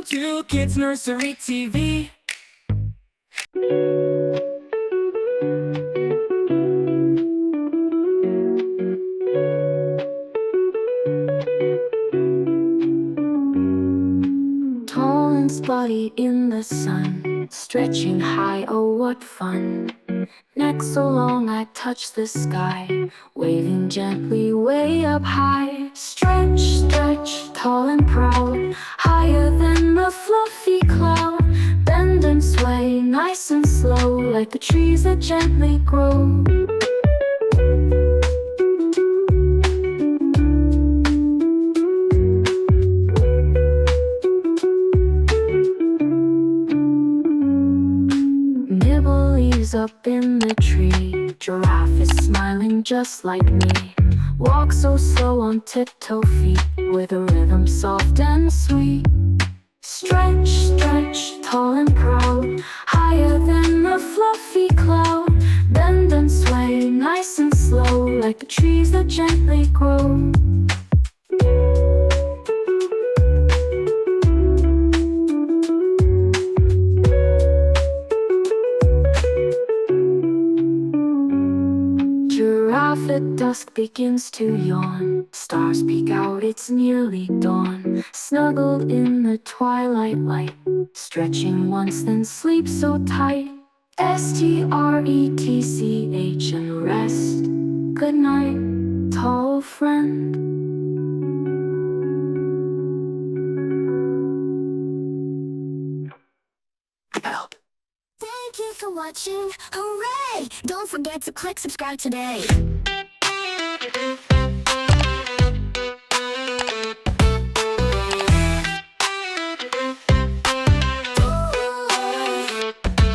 Welcome to Kids Nursery TV. Tall and spotty in the sun, stretching high, oh what fun. Neck so long I touch the sky, waving gently way up high. Stretch, stretch, tall and proud, higher than the fluffy cloud. Bend and sway, nice and slow, like the trees that gently grow. Nibble leaves up in the tree, giraffe is smiling just like me. Walk so slow on tiptoe feet, with a rhythm soft and sweet. Stretch, stretch, tall and proud, higher than the fluffy cloud. Bend and sway, nice and slow, like the trees that gently grow. Giraffe at dusk begins to yawn. Stars peek out, it's nearly dawn. Snuggled in the twilight light, stretching once then sleep so tight. S-T-R-E-T-C-H and rest. Good night, tall friend. Thank you for watching. Hooray! Don't forget to click subscribe today.